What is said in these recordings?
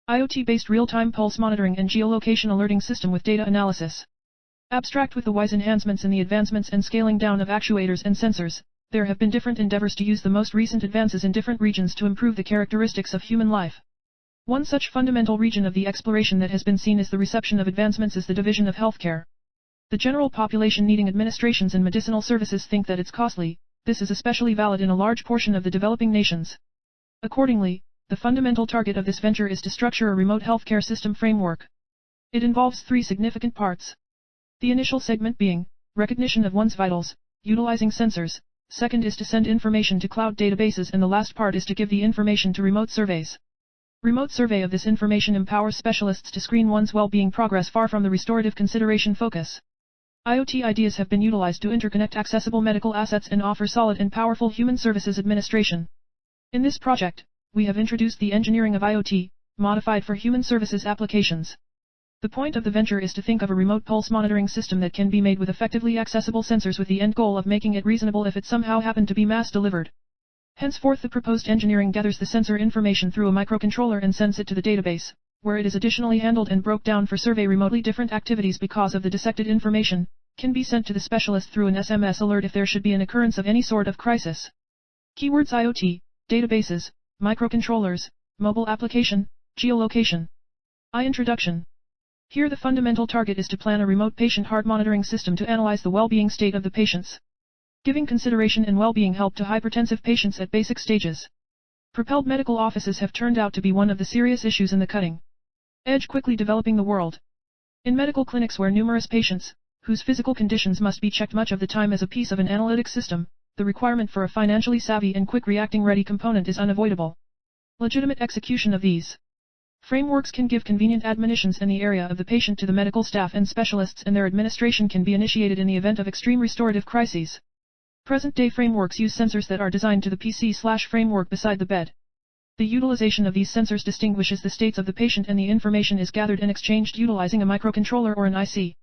IoT-based real-time pulse monitoring and geolocation alerting system with data analysis. Abstract. With the wise enhancements in the advancements and scaling down of actuators and sensors, there have been different endeavors to use the most recent advances in different regions to improve the characteristics of human life. One such fundamental region of the exploration that has been seen is the reception of advancements is the division of healthcare. The general population needing administrations and medicinal services think that it's costly. This is especially valid in a large portion of the developing nations. Accordingly, the fundamental target of this venture is to structure a remote healthcare system framework. It involves three significant parts. The initial segment being recognition of one's vitals, utilizing sensors. Second is to send information to cloud databases, and the last part is to give the information to remote surveys. Remote survey of this information empowers specialists to screen one's well-being progress far from the restorative consideration focus. IoT ideas have been utilized to interconnect accessible medical assets and offer solid and powerful human services administration. In this project, we have introduced the engineering of IoT, modified for human services applications. The point of the venture is to think of a remote pulse monitoring system that can be made with effectively accessible sensors with the end goal of making it reasonable if it somehow happened to be mass delivered. Henceforth, the proposed engineering gathers the sensor information through a microcontroller and sends it to the database, where it is additionally handled and broke down for survey remotely. Different activities because of the dissected information can be sent to the specialist through an SMS alert if there should be an occurrence of any sort of crisis. Keywords: IoT, databases, microcontrollers, mobile application, geolocation. Introduction. Here the fundamental target is to plan a remote patient heart monitoring system to analyze the well-being state of the patients. Giving consideration and well-being help to hypertensive patients at basic stages. Propelled medical offices have turned out to be one of the serious issues in the cutting edge quickly developing the world. In medical clinics where numerous patients, whose physical conditions must be checked much of the time as a piece of an analytic system, the requirement for a financially savvy and quick reacting ready component is unavoidable. Legitimate execution of these frameworks can give convenient admonitions in the area of the patient to the medical staff and specialists, and their administration can be initiated in the event of extreme restorative crises. Present-day frameworks use sensors that are designed to the PC/framework beside the bed. The utilization of these sensors distinguishes the states of the patient, and the information is gathered and exchanged utilizing a microcontroller or an IC.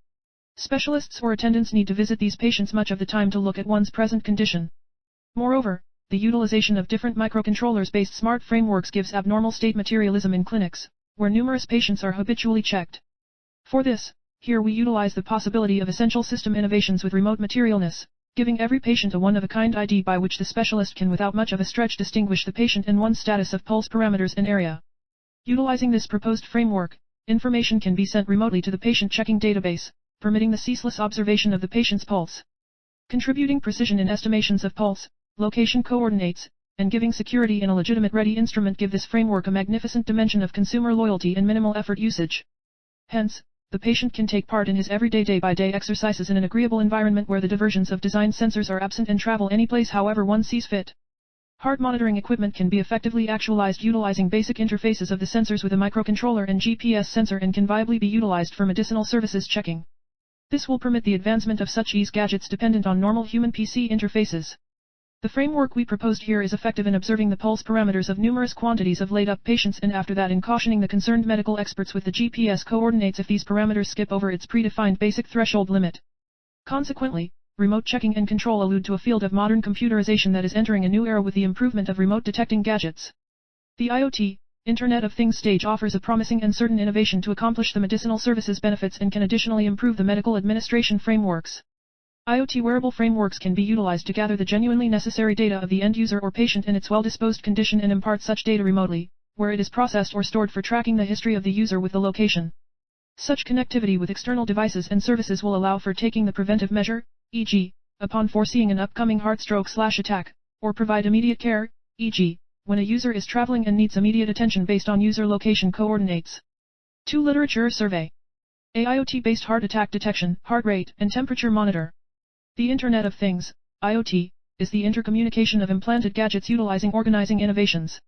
Specialists or attendants need to visit these patients much of the time to look at one's present condition. Moreover, the utilization of different microcontrollers-based smart frameworks gives abnormal state materialism in clinics, where numerous patients are habitually checked. For this, here we utilize the possibility of essential system innovations with remote materialness, giving every patient a one-of-a-kind ID by which the specialist can without much of a stretch distinguish the patient and one's status of pulse parameters and area. Utilizing this proposed framework, information can be sent remotely to the patient checking database, permitting the ceaseless observation of the patient's pulse. Contributing precision in estimations of pulse, location coordinates, and giving security in a legitimate ready instrument give this framework a magnificent dimension of consumer loyalty and minimal effort usage. Hence, the patient can take part in his everyday day-by-day exercises in an agreeable environment where the diversions of designed sensors are absent, and travel any place however one sees fit. Heart monitoring equipment can be effectively actualized utilizing basic interfaces of the sensors with a microcontroller and GPS sensor, and can viably be utilized for medicinal services checking. This will permit the advancement of such ease gadgets dependent on normal human PC interfaces. The framework we proposed here is effective in observing the pulse parameters of numerous quantities of laid-up patients, and after that in cautioning the concerned medical experts with the GPS coordinates if these parameters skip over its predefined basic threshold limit. Consequently, remote checking and control allude to a field of modern computerization that is entering a new era with the improvement of remote detecting gadgets. The IoT, Internet of Things stage offers a promising and certain innovation to accomplish the medicinal services benefits and can additionally improve the medical administration frameworks. IoT wearable frameworks can be utilized to gather the genuinely necessary data of the end user or patient in its well-disposed condition and impart such data remotely, where it is processed or stored for tracking the history of the user with the location. Such connectivity with external devices and services will allow for taking the preventive measure, e.g., upon foreseeing an upcoming heart stroke/attack, or provide immediate care, e.g., when a user is traveling and needs immediate attention based on user location coordinates. 2. Literature survey. A IoT-based heart attack detection, heart rate, and temperature monitor. The Internet of Things, IoT, is the intercommunication of implanted gadgets utilizing organizing innovations.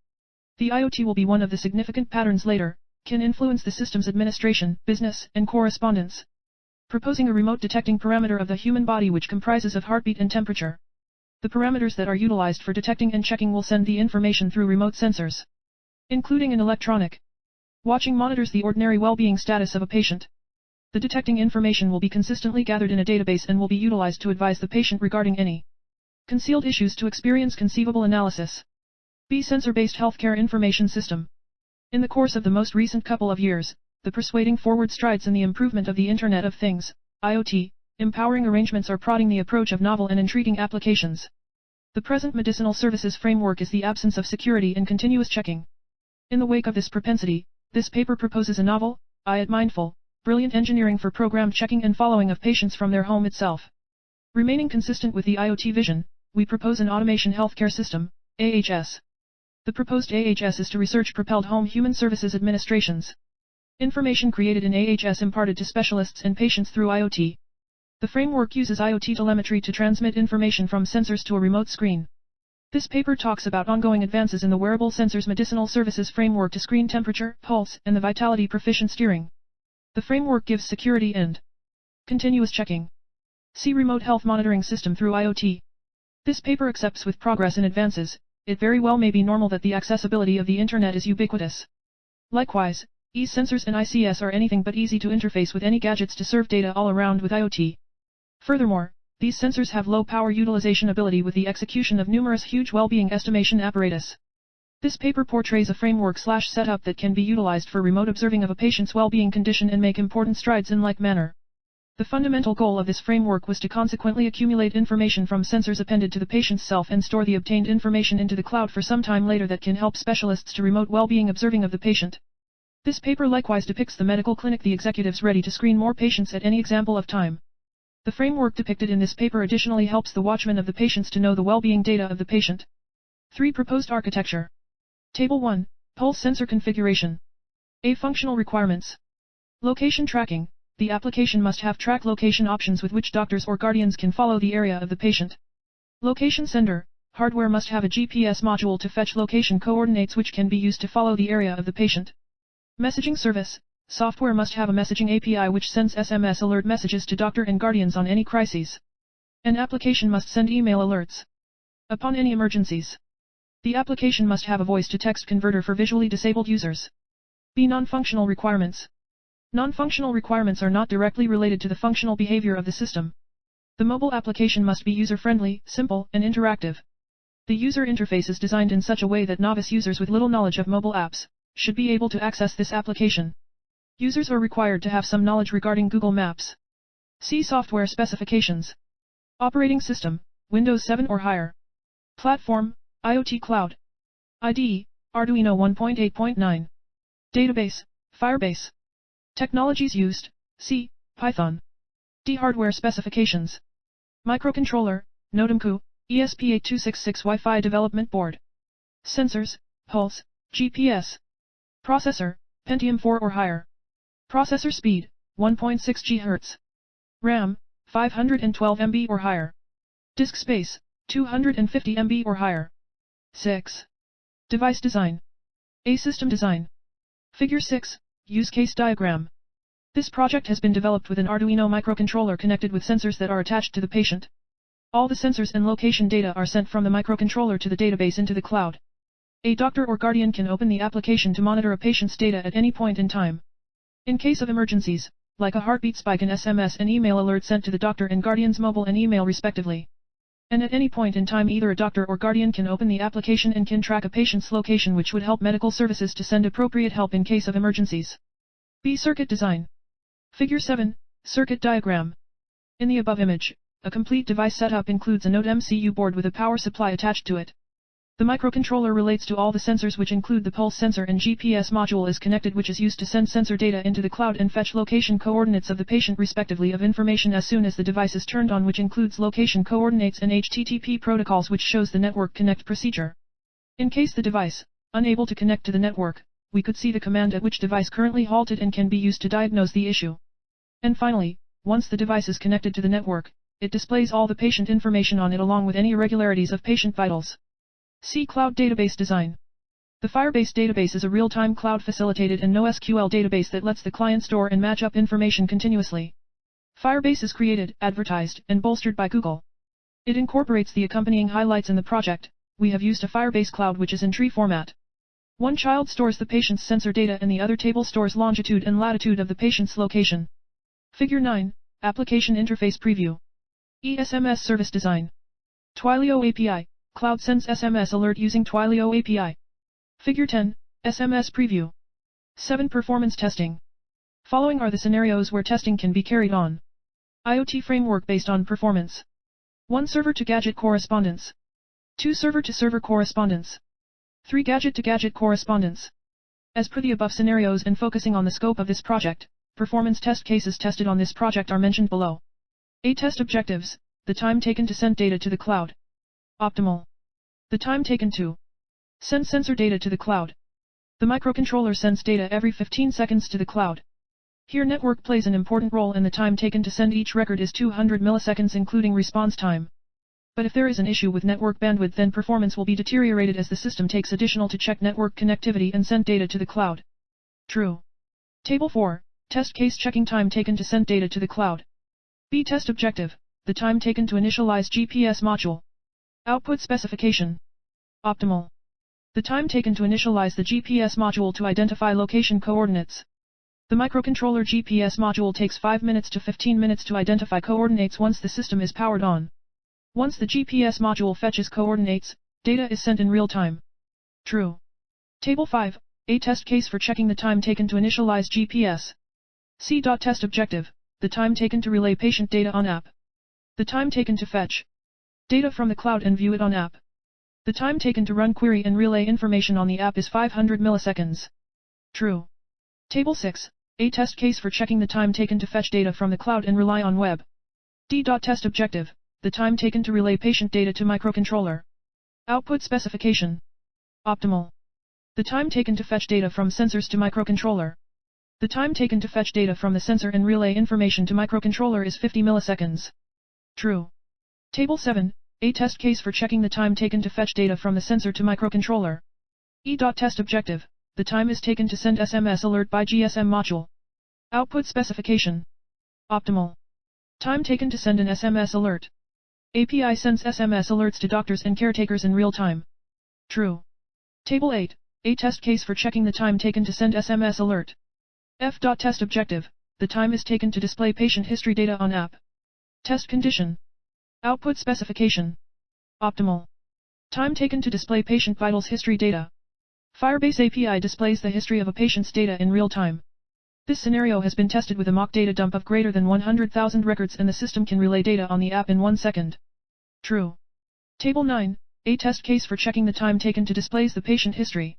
The IoT will be one of the significant patterns later, can influence the system's administration, business, and correspondence. Proposing a remote detecting parameter of the human body which comprises of heartbeat and temperature. The parameters that are utilized for detecting and checking will send the information through remote sensors, including an electronic watching monitors the ordinary well-being status of a patient. The detecting information will be consistently gathered in a database and will be utilized to advise the patient regarding any concealed issues to experience conceivable analysis. B. Sensor-based healthcare information system. In the course of the most recent couple of years, the persuading forward strides in the improvement of the Internet of Things, IoT, empowering arrangements are prodding the approach of novel and intriguing applications. The present medicinal services framework is the absence of security and continuous checking. In the wake of this propensity, this paper proposes a novel, yet mindful, brilliant engineering for program checking and following of patients from their home itself. Remaining consistent with the IoT vision, we propose an automation healthcare system, AHS. The proposed AHS is to research-propelled home human services administrations. Information created in AHS imparted to specialists and patients through IoT. The framework uses IoT telemetry to transmit information from sensors to a remote screen. This paper talks about ongoing advances in the wearable sensors medicinal services framework to screen temperature, pulse, and the vitality proficient steering. The framework gives security and continuous checking. See remote health monitoring system through IoT. This paper accepts with progress and advances, it very well may be normal that the accessibility of the Internet is ubiquitous. Likewise, EASE sensors and ICS are anything but easy to interface with any gadgets to serve data all around with IoT. Furthermore, these sensors have low power utilization ability with the execution of numerous huge well-being estimation apparatus. This paper portrays a framework/setup that can be utilized for remote observing of a patient's well-being condition and make important strides in like manner. The fundamental goal of this framework was to consequently accumulate information from sensors appended to the patient's self and store the obtained information into the cloud for some time later that can help specialists to remote well-being observing of the patient. This paper likewise depicts the medical clinic the executives ready to screen more patients at any example of time. The framework depicted in this paper additionally helps the watchman of the patients to know the well-being data of the patient. 3. Proposed architecture. Table 1. Pulse sensor configuration. A. Functional requirements. Location tracking. The application must have track location options with which doctors or guardians can follow the area of the patient. Location sender. Hardware must have a GPS module to fetch location coordinates which can be used to follow the area of the patient. Messaging service. Software must have a messaging API which sends SMS alert messages to doctor and guardians on any crises. An application must send email alerts upon any emergencies. The application must have a voice-to-text converter for visually disabled users. B. Non-functional requirements. Non-functional requirements are not directly related to the functional behavior of the system. The mobile application must be user-friendly, simple, and interactive. The user interface is designed in such a way that novice users with little knowledge of mobile apps should be able to access this application. Users are required to have some knowledge regarding Google Maps. See software specifications. Operating system, Windows 7 or higher. Platform, IoT Cloud. IDE, Arduino 1.8.9. Database, Firebase. Technologies used, C, Python. D. Hardware specifications. Microcontroller, Nodemku, ESP8266 Wi-Fi development board. Sensors, Pulse, GPS. Processor, Pentium 4 or higher. Processor speed, 1.6 GHz. RAM, 512 MB or higher. Disk space, 250 MB or higher. 6. Device design. A. System design. Figure 6, use case diagram. This project has been developed with an Arduino microcontroller connected with sensors that are attached to the patient. All the sensors and location data are sent from the microcontroller to the database into the cloud. A doctor or guardian can open the application to monitor a patient's data at any point in time. In case of emergencies, like a heartbeat spike, an SMS and email alert sent to the doctor and guardian's mobile and email respectively. And at any point in time either a doctor or guardian can open the application and can track a patient's location, which would help medical services to send appropriate help in case of emergencies. B. Circuit design. Figure 7, circuit diagram. In the above image, a complete device setup includes a Node MCU board with a power supply attached to it. The microcontroller relates to all the sensors, which include the pulse sensor, and GPS module is connected, which is used to send sensor data into the cloud and fetch location coordinates of the patient respectively of information as soon as the device is turned on, which includes location coordinates and HTTP protocols, which shows the network connect procedure. In case the device, unable to connect to the network, we could see the command at which device currently halted and can be used to diagnose the issue. And finally, once the device is connected to the network, it displays all the patient information on it along with any irregularities of patient vitals. See Cloud Database Design. The Firebase database is a real-time cloud-facilitated and NoSQL database that lets the client store and match up information continuously. Firebase is created, advertised, and bolstered by Google. It incorporates the accompanying highlights in the project. We have used a Firebase cloud which is in tree format. One child stores the patient's sensor data and the other table stores longitude and latitude of the patient's location. Figure 9, Application Interface Preview. SMS Service Design. Twilio API. Cloud sends SMS alert using Twilio API. Figure 10, SMS Preview. 7. Performance testing. Following are the scenarios where testing can be carried on. IoT framework based on performance. 1. Server-to-gadget correspondence. 2. Server-to-server correspondence. 3. Gadget-to-gadget correspondence. As per the above scenarios and focusing on the scope of this project, performance test cases tested on this project are mentioned below. A. Test objectives. The time taken to send data to the cloud. Optimal. The time taken to send sensor data to the cloud. The microcontroller sends data every 15 seconds to the cloud. Here network plays an important role and the time taken to send each record is 200 milliseconds including response time. But if there is an issue with network bandwidth then performance will be deteriorated as the system takes additional to check network connectivity and send data to the cloud. True. Table 4. Test case checking time taken to send data to the cloud. B. Test objective. The time taken to initialize GPS module. Output specification. Optimal. The time taken to initialize the GPS module to identify location coordinates. The microcontroller GPS module takes 5 minutes to 15 minutes to identify coordinates once the system is powered on. Once the GPS module fetches coordinates, data is sent in real time. True. Table 5. A test case for checking the time taken to initialize GPS. C. Test objective. The time taken to relay patient data on app. The time taken to fetch data from the cloud and view it on app. The time taken to run query and relay information on the app is 500 milliseconds. True. Table 6. A test case for checking the time taken to fetch data from the cloud and rely on web. D. Test objective. The time taken to relay patient data to microcontroller. Output specification. Optimal. The time taken to fetch data from sensors to microcontroller. The time taken to fetch data from the sensor and relay information to microcontroller is 50 milliseconds. True. Table 7. A test case for checking the time taken to fetch data from the sensor to microcontroller. E. Test objective. The time is taken to send SMS alert by GSM module. Output specification. Optimal. Time taken to send an SMS alert. API sends SMS alerts to doctors and caretakers in real time. True. Table 8. A test case for checking the time taken to send SMS alert. F. Test objective. The time is taken to display patient history data on app. Test condition. Output specification. Optimal. Time taken to display patient vitals history data. Firebase API displays the history of a patient's data in real time. This scenario has been tested with a mock data dump of greater than 100,000 records and the system can relay data on the app in 1 second. True. Table 9. A test case for checking the time taken to displays the patient history.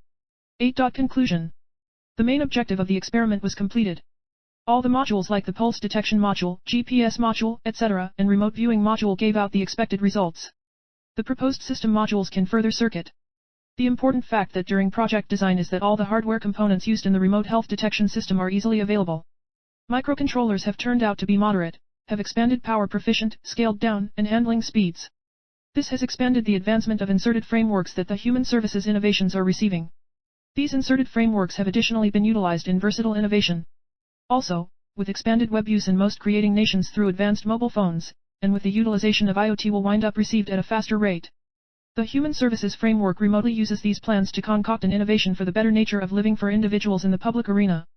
8. Conclusion. The main objective of the experiment was completed. All the modules like the pulse detection module, GPS module, etc., and remote viewing module gave out the expected results. The proposed system modules can further circuit. The important fact that during project design is that all the hardware components used in the remote health detection system are easily available. Microcontrollers have turned out to be moderate, have expanded power proficient, scaled down, and handling speeds. This has expanded the advancement of inserted frameworks that the human services innovations are receiving. These inserted frameworks have additionally been utilized in versatile innovation. Also, with expanded web use in most creating nations through advanced mobile phones, and with the utilization of IoT will wind up received at a faster rate. The Human Services Framework remotely uses these plans to concoct an innovation for the better nature of living for individuals in the public arena.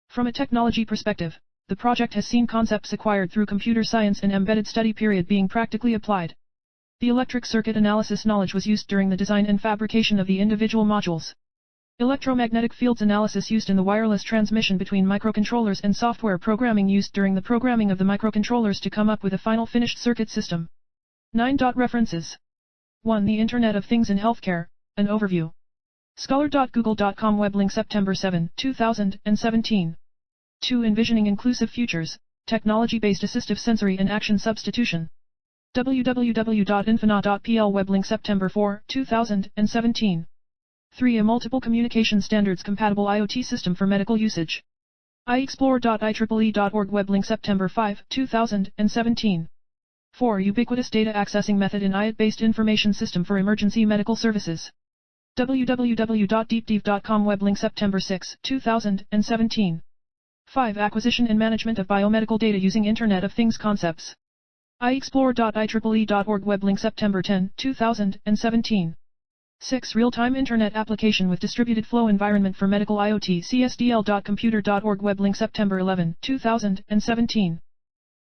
From a technology perspective, the project has seen concepts acquired through computer science and embedded study period being practically applied. The electric circuit analysis knowledge was used during the design and fabrication of the individual modules. Electromagnetic fields analysis used in the wireless transmission between microcontrollers and software programming used during the programming of the microcontrollers to come up with a final finished circuit system. 9. References. 1. The Internet of Things in Healthcare, an overview. Scholar.google.com web link September 7, 2017. 2. Envisioning Inclusive Futures, Technology-Based Assistive Sensory and Action Substitution. www.infina.pl web link September 4, 2017. 3. A multiple communication standards compatible IoT system for medical usage. iExplore.ieee.org web link September 5, 2017. 4. Ubiquitous data accessing method in IoT-based information system for emergency medical services. www.deepdive.com web link September 6, 2017. 5. Acquisition and management of biomedical data using Internet of Things concepts. iExplore.ieee.org web link September 10, 2017. 6. Real-time Internet application with distributed flow environment for medical IoT CSDL.computer.org web link September 11, 2017.